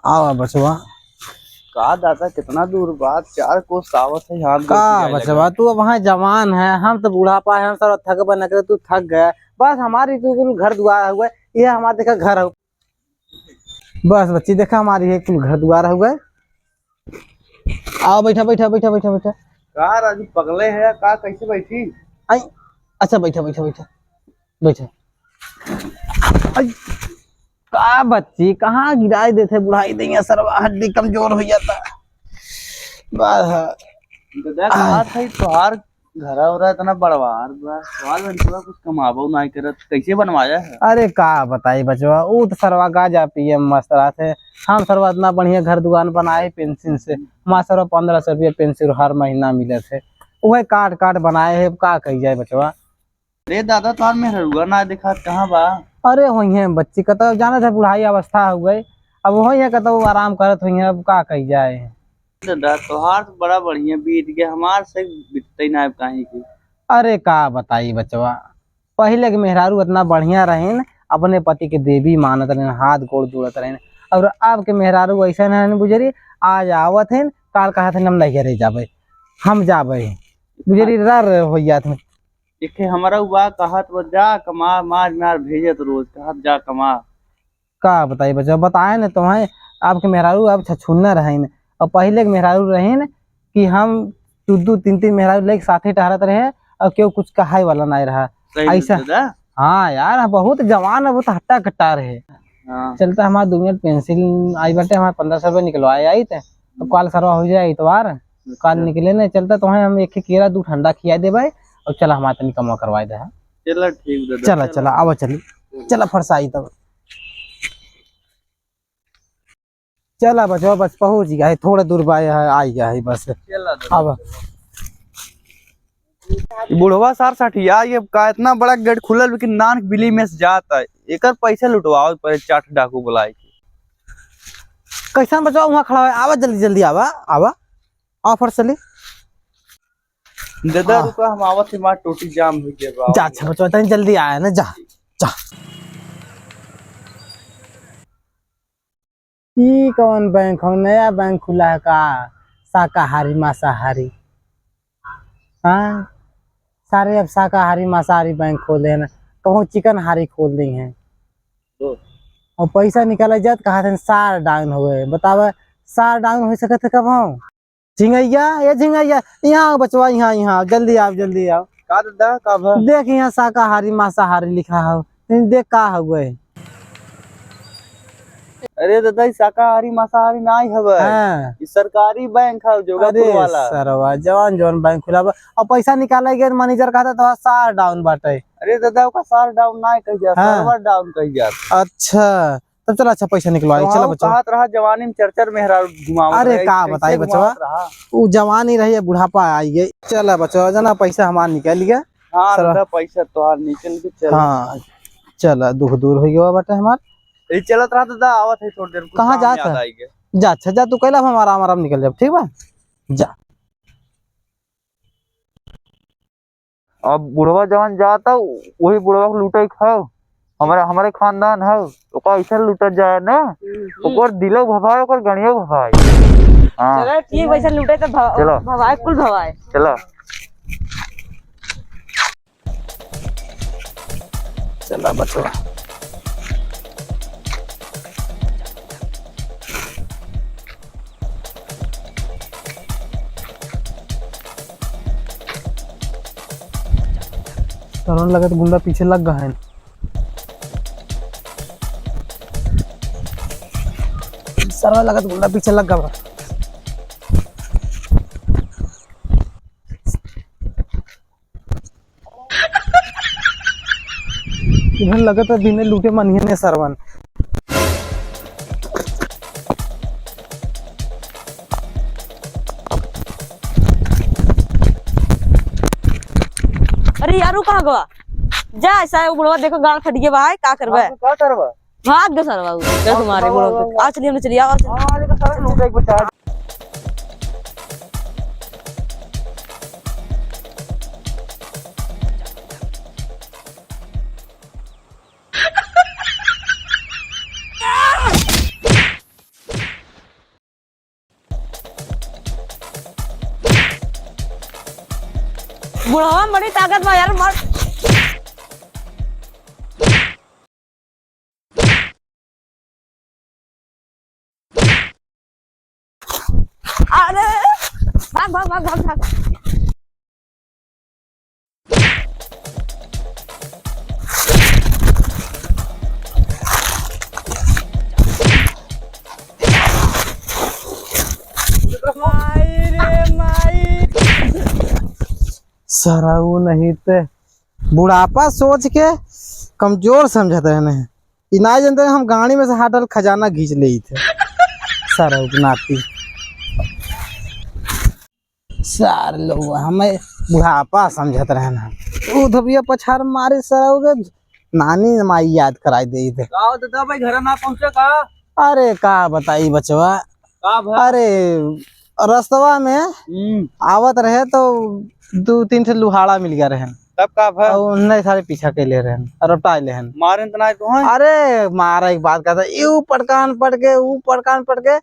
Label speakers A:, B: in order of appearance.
A: आवा बचवा
B: का दादा कितना दूर बात 4 कोस सावत है यहाँ
A: का बचवा तू अब वहाँ जवान है, हम तो बुढ़ापा है, हम सब थक बन कर तू थक गया। बस हमारी तो घर दुआर हुआ है, ये हमारा देखा घर हो। बस बच्ची देखा हमारी है कुल घर दुआर हुआ है। आओ बैठा बैठा बैठा बैठा बैठा।
B: का राजू पगले है का कैसे बैठी?
A: आई अच्छा बैठा बैठा बैठा बैठा। आई का बच्ची कहाँ गिराई देते बुढ़ाई देंगे सरवा हड्डी कमजोर हो जाता।
B: दादा कहा था तोहार घरा उरा इतना बड़वार बा सवाल बनवा कुछ कमाबो नहीं करत कैसे बनवाया है?
A: अरे का बताई बचवा वो तो सरवा का जा पिए मस्त रात है। हम सरवा इतना बढ़िया घर दुकान बनाए पेंसिल से, हमारा सरवा 1500 रुपये पेंसिल हर महीना मिले थे, वही काट काट बनाए है। का कही जाए बचवा।
B: अरे दादा तोहार में हरुआ ना दिखा कहाँ बा?
A: अरे वही है बच्ची का तो जाना था बुढ़ाई अवस्था हो गई, अब वही है कहता आराम करत हुई है। अब का कही जाए।
B: दादा तोहार तो बड़ा बढ़िया बीत गया, हमार से बीतते ना कहीं की।
A: अरे का बताई बचवा, पहले के मेहरारू इतना बढ़िया रहे, अपने पति के देवी मानत रहे, हाथ गोड़ जोड़त रहे। और अब के मेहरारू ऐसा है बुझरी, आज आवत है काल कहा थे हम नहीं रह जाबे, हम जाबे बुझरी रर हो जात में।
B: देखे हमारा बा कहत वो जा कमा मार मार भेजत रोज कहत जा कमा।
A: का बताई बचवा, बताए न तुम्हें आपके मेहरारू अब छछुन्ना रहे न, और पहले के मेहरारू रहे न कि हम 2-2 3-3 मेहरारू लेके साथे टहरत रहे और क्यों कुछ कहाई वाला नहीं रहा ऐसा। हाँ यार बहुत जवान है, बहुत हट्टा कट्टा रहे।
B: हाँ।
A: चलता हमारा 2 मिनट पेंसिल आई बटे, हमारे 1500 रुपये निकलवाए आई थे, तो कल सरवा हो जाए इतवार कल निकले न। चलता तुम्हें हम एक केरा 2 ठंडा खिया दे भाई, और चला हमारे तनी कमा करवाए दे।
B: चला ठीक दादा,
A: चला चला आवा चली चला फरसाई तब चला बचवा, बस पहुंच गया है, थोड़ा दूर बाय है आई गया है बस। अब
B: बुढ़वा सार सठिया ये का इतना बड़ा गेट खुलल लेकिन नान बिली में से जाता है, एकर पैसे लुटवाओ पर चाट डाकू बुलाए
A: कैसा बचवा वहाँ खड़ा है। आवा जल्दी जल्दी आवा आवा ऑफर चली
B: दादा रुका हम आवत से मार टोटी जाम हो गया
A: जा। अच्छा बचवा तनी जल्दी आया ना, जा जा। ई कौन बैंक हो, नया बैंक खुला है का? शाकाहारी मांसाहारी, हाँ सारे अब शाकाहारी मांसाहारी बैंक खोले हैं ना, कहूँ चिकन हारी खोल दी हैं। और पैसा निकाला जात कहा थे सार डाउन हो गए, बतावा सार डाउन हो सकते कब हो? झिंगैया ये झिंगैया यहाँ बचवा, यहाँ यहाँ जल्दी आओ जल्दी आओ।
B: का दादा कब
A: देख यहाँ शाकाहारी मांसाहारी लिखा हो, देख का हुए।
B: अरे दादा शाकाहारी मांसाहारी नहीं हवे,
A: हाँ।
B: सरकारी बैंक है जोगापुर वाला।
A: सरवा जवान जवान बैंक खुला और पैसा निकाला गया, मैनेजर कहता तो सार डाउन बाटे।
B: अरे दादा का सार डाउन नहीं कही जा, सर्वर डाउन कही जा।
A: अच्छा तब चला, अच्छा पैसा निकलवाई चला बच्चा।
B: कहत रहा जवानी में चरचर मेहरा घुमाओ।
A: अरे का बताई बचवा, वो जवानी रही बुढ़ापा आई गई। चला बच्चा जना पैसा हमारा निकल गया।
B: हाँ दादा पैसा तो निकल के चल।
A: हाँ चला दुख दूर हो गया बेटा हमारा।
B: चलत रहा दादा आवत है थोड़ी देर।
A: कहाँ जाता है? जा अच्छा जा तू कैला हमारा आराम निकल जाए, ठीक बा जा।
B: अब बुढ़वा जवान जाता वही बुढ़वा को लूटे खाओ, हमारे खानदान है तो ऐसा लूटत जाए ना, ओकर दिलो भवाए ओकर गणियो भवाए। हां
C: चलो ठीक वैसे लूटे तो भवाए कुल भवाए।
B: चलो
A: चला बचवा। सरवन लगा तो गुंडा पीछे लग गया है। सरवा लगा तो गुंडा पीछे लग गया। इधर लगा तो दिन लूटे मनिए ने सरवन।
C: अरे यारू कहाँ गवा जा, ऐसा बुढ़वा देखो गाल फट गया भाई, का करबे?
B: का करबा?
C: भाग गया सरवा क्या तुम्हारे बुढ़वा। आ चलिए हमने चलिए आओ।
B: हां देखो सारा लूटे एक बचा।
C: बुढ़वा में बड़ी ताकत बा यार मर। अरे भाग भाग भाग भाग भाग।
A: सारा वो नहीं ते बुढ़ापा सोच के कमजोर समझत रहने हैं। ई ना जानते हम गाड़ी में से हाटल खजाना खींच ले थे। सारा नाती सारे लोग हमें बुढ़ापा समझत रहना। वो धबिया पछाड़ मारे सारा नानी माई याद कराई दे थे।
B: दादा भाई घर ना पहुंचे का?
A: अरे का बताई बचवा,
B: का भाई?
A: अरे रास्तवा में आवत रहे तो 2-3 से लुहाड़ा मिल गया रहन।
B: तब का भाई?
A: और उन्हें सारे पीछा के ले रहन और टाई लेहन।
B: मारे तो ना तो है।
A: अरे मारा एक बात कहता, यू पटकान पट के